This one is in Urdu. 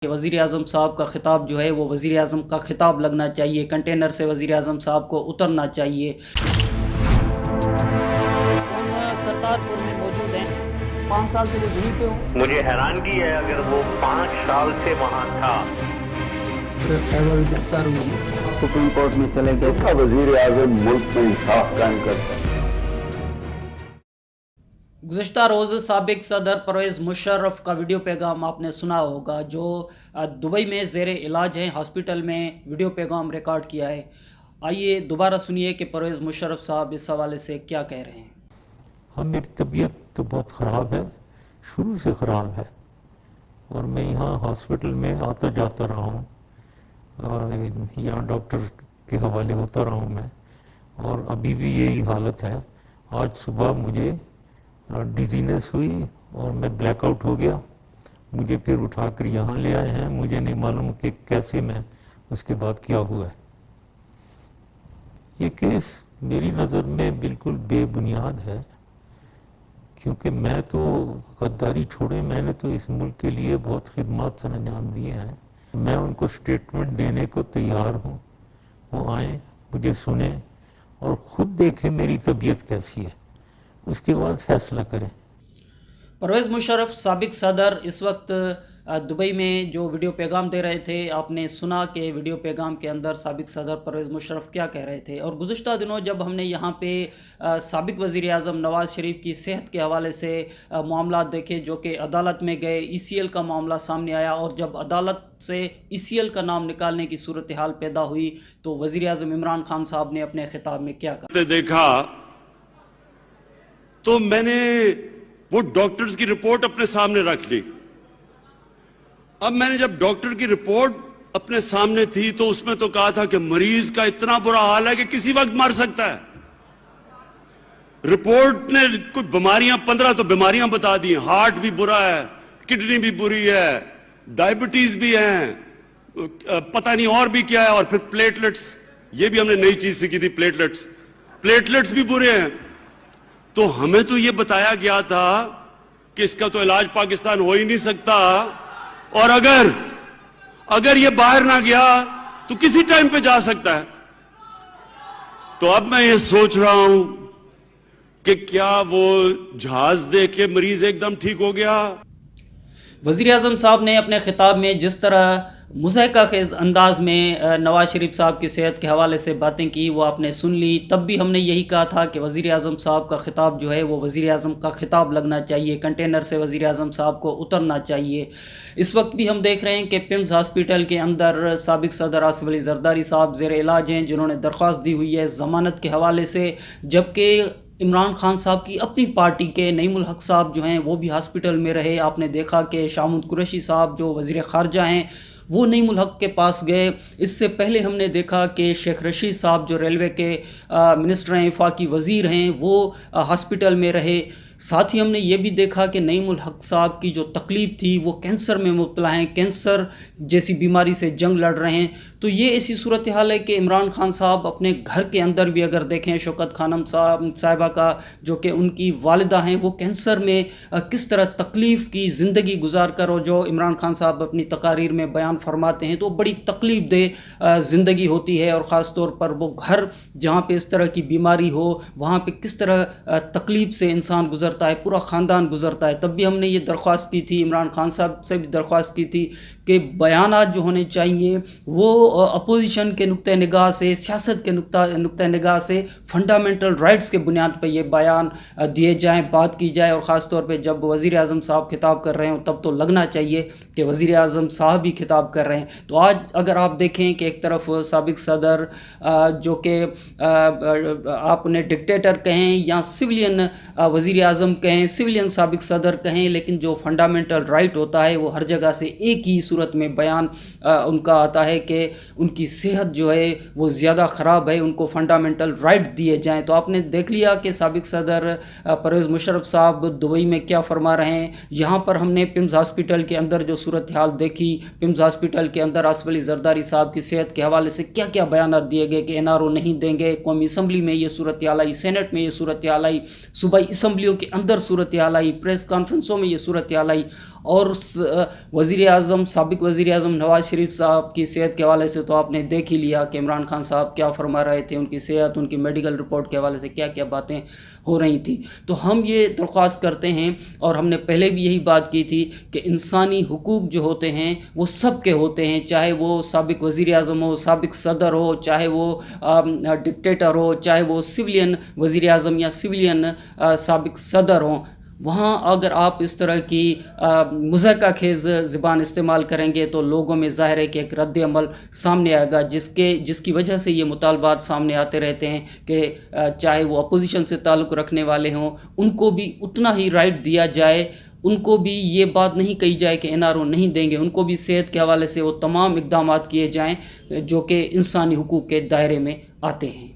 کہ وزیر اعظم صاحب کا خطاب جو ہے وہ وزیر اعظم کا خطاب لگنا چاہیے، کنٹینر سے وزیر اعظم صاحب کو اترنا چاہیے۔ ہم کرتارپور میں موجود ہیں، 5 سال سے وہ یہیں پہ ہوں۔ مجھے حیرانگی ہے اگر وہ 5 سال سے وہاں تھا۔ گرفتار ہوئی، سپریم کورٹ میں چلے گئے۔ وزیر اعظم ملک میں انصاف قائم کرتا ہے۔ گزشتہ روز سابق صدر پرویز مشرف کا ویڈیو پیغام آپ نے سنا ہوگا، جو دبئی میں زیر علاج ہیں، ہاسپٹل میں ویڈیو پیغام ریکارڈ کیا ہے۔ آئیے دوبارہ سنیے کہ پرویز مشرف صاحب اس حوالے سے کیا کہہ رہے ہیں۔ میری طبیعت تو بہت خراب ہے، شروع سے خراب ہے، اور میں یہاں ہاسپٹل میں آتا جاتا رہا ہوں، اور یہاں ڈاکٹر کے حوالے ہوتا رہا ہوں میں، اور ابھی بھی یہی حالت ہے۔ آج صبح مجھے ڈیزینس ہوئی اور میں بلیک آؤٹ ہو گیا، مجھے پھر اٹھا کر یہاں لے آئے ہیں۔ مجھے نہیں معلوم کہ کیسے میں اس کے بعد کیا ہوا ہے۔ یہ کیس میری نظر میں بالکل بے بنیاد ہے، کیونکہ میں تو غداری چھوڑے، میں نے تو اس ملک کے لیے بہت خدمات سر انجام دیے ہیں۔ میں ان کو سٹیٹمنٹ دینے کو تیار ہوں، وہ آئیں، مجھے سنیں اور خود دیکھیں میری طبیعت کیسی ہے، اس کے بعد فیصلہ کریں۔ پرویز مشرف سابق صدر اس وقت دبئی میں جو ویڈیو پیغام دے رہے تھے، آپ نے سنا کہ ویڈیو پیغام کے اندر سابق صدر پرویز مشرف کیا کہہ رہے تھے۔ اور گزشتہ دنوں جب ہم نے یہاں پہ سابق وزیر اعظم نواز شریف کی صحت کے حوالے سے معاملات دیکھے، جو کہ عدالت میں گئے، ای سی ایل کا معاملہ سامنے آیا، اور جب عدالت سے ای سی ایل کا نام نکالنے کی صورتحال پیدا ہوئی تو وزیر اعظم عمران خان صاحب نے اپنے خطاب میں کیا کہا؟ دیکھا تو میں نے وہ ڈاکٹرز کی رپورٹ اپنے سامنے رکھ لی۔ اب میں نے جب ڈاکٹر کی رپورٹ اپنے سامنے تھی تو اس میں تو کہا تھا کہ مریض کا اتنا برا حال ہے کہ کسی وقت مر سکتا ہے۔ رپورٹ نے کوئی بیماریاں 15 تو بیماریاں بتا دی، ہارٹ بھی برا ہے، کڈنی بھی بری ہے، ڈائبٹیز بھی ہیں، پتہ نہیں اور بھی کیا ہے، اور پھر پلیٹلٹس، یہ بھی ہم نے نئی چیز سیکھی تھی، پلیٹلٹس بھی برے ہیں۔ تو ہمیں تو یہ بتایا گیا تھا کہ اس کا تو علاج پاکستان ہو ہی نہیں سکتا، اور اگر یہ باہر نہ گیا تو کسی ٹائم پہ جا سکتا ہے۔ تو اب میں یہ سوچ رہا ہوں کہ کیا وہ جہاز دیکھ کے مریض ایک دم ٹھیک ہو گیا؟ وزیر اعظم صاحب نے اپنے خطاب میں جس طرح مضحکہ خیز انداز میں نواز شریف صاحب کی صحت کے حوالے سے باتیں کی، وہ آپ نے سن لی۔ تب بھی ہم نے یہی کہا تھا کہ وزیر اعظم صاحب کا خطاب جو ہے وہ وزیر اعظم کا خطاب لگنا چاہیے، کنٹینر سے وزیر اعظم صاحب کو اترنا چاہیے۔ اس وقت بھی ہم دیکھ رہے ہیں کہ پیمز ہاسپٹل کے اندر سابق صدر آصف علی زرداری صاحب زیر علاج ہیں، جنہوں نے درخواست دی ہوئی ہے ضمانت کے حوالے سے، جبکہ عمران خان صاحب کی اپنی پارٹی کے نعیم الحق صاحب جو ہیں وہ بھی ہاسپٹل میں رہے۔ آپ نے دیکھا کہ شاہ محمود قریشی صاحب جو وزیر خارجہ ہیں وہ نعیم الحق کے پاس گئے۔ اس سے پہلے ہم نے دیکھا کہ شیخ رشید صاحب جو ریلوے کے منسٹر ہیں، وفاقی وزیر ہیں، وہ ہاسپٹل میں رہے۔ ساتھ ہی ہم نے یہ بھی دیکھا کہ نعیم الحق صاحب کی جو تکلیف تھی وہ کینسر میں مبتلا ہیں، کینسر جیسی بیماری سے جنگ لڑ رہے ہیں۔ تو یہ ایسی صورتحال ہے کہ عمران خان صاحب اپنے گھر کے اندر بھی اگر دیکھیں، شوکت خانم صاحبہ کا جو کہ ان کی والدہ ہیں، وہ کینسر میں کس طرح تکلیف کی زندگی گزار کر، اور جو عمران خان صاحب اپنی تقاریر میں بیان فرماتے ہیں تو بڑی تکلیف دہ زندگی ہوتی ہے، اور خاص طور پر وہ گھر جہاں پہ اس طرح کی بیماری ہو وہاں پہ کس طرح تکلیف سے انسان گزرتا ہے، پورا خاندان گزرتا ہے۔ تب بھی ہم نے یہ درخواست کی تھی، عمران خان صاحب سے بھی درخواست کی تھی کہ بیانات جو ہونے چاہیے وہ اپوزیشن کے نقطہ نگاہ سے، سیاست کے نقطہ نگاہ سے فنڈامنٹل رائٹس کے بنیاد پہ یہ بیان دیے جائیں، بات کی جائے، اور خاص طور پہ جب وزیر اعظم صاحب خطاب کر رہے ہوں تب تو لگنا چاہیے کہ وزیر اعظم صاحب ہی خطاب کر رہے ہیں۔ تو آج اگر آپ دیکھیں کہ ایک طرف سابق صدر جو کہ آپ نے ڈکٹیٹر کہیں یا سویلین وزیر اعظم کہیں، سویلین سابق صدر کہیں، لیکن جو فنڈامنٹل رائٹ ہوتا ہے وہ ہر جگہ سے ایک ہی صورت میں بیان ان کا آتا ہے کہ ان کی صحت جو ہے وہ زیادہ خراب ہے، ان کو فنڈامنٹل رائٹ دیے جائیں۔ تو آپ نے دیکھ لیا کہ سابق صدر پرویز مشرف صاحب دبئی میں کیا فرما رہے ہیں۔ یہاں پر ہم نے پیمز ہاسپٹل کے اندر جو صورتحال دیکھی، پیمز ہاسپٹل کے اندر آصف علی زرداری صاحب کی صحت کے حوالے سے کیا کیا بیانات دیے گئے کہ این آر او نہیں دیں گے، قومی اسمبلی میں یہ صورتحال آئی، سینٹ میں یہ صورتحال آئی، صوبائی اسمبلیوں کے اندر صورتحال آئی، پریس کانفرنسوں میں یہ صورتحال آئی، اور وزیر اعظم سابق وزیر اعظم نواز شریف صاحب کی صحت کے حوالے سے تو آپ نے دیکھ ہی لیا کہ عمران خان صاحب کیا فرما رہے تھے، ان کی صحت، ان کی میڈیکل رپورٹ کے حوالے سے کیا کیا باتیں ہو رہی تھیں. تو ہم یہ درخواست کرتے ہیں، اور ہم نے پہلے بھی یہی بات کی تھی کہ انسانی حقوق جو ہوتے ہیں وہ سب کے ہوتے ہیں، چاہے وہ سابق وزیر اعظم ہو، سابق صدر ہو، چاہے وہ ڈکٹیٹر ہو، چاہے وہ سویلین وزیر اعظم یا سویلین سابق صدر ہوں. وہاں اگر آپ اس طرح کی مضحکہ خیز زبان استعمال کریں گے تو لوگوں میں ظاہر ہے کہ ایک رد عمل سامنے آئے گا، جس کی وجہ سے یہ مطالبات سامنے آتے رہتے ہیں کہ چاہے وہ اپوزیشن سے تعلق رکھنے والے ہوں، ان کو بھی اتنا ہی رائٹ دیا جائے، ان کو بھی یہ بات نہیں کہی جائے کہ NRO نہیں دیں گے، ان کو بھی صحت کے حوالے سے وہ تمام اقدامات کیے جائیں جو کہ انسانی حقوق کے دائرے میں آتے ہیں.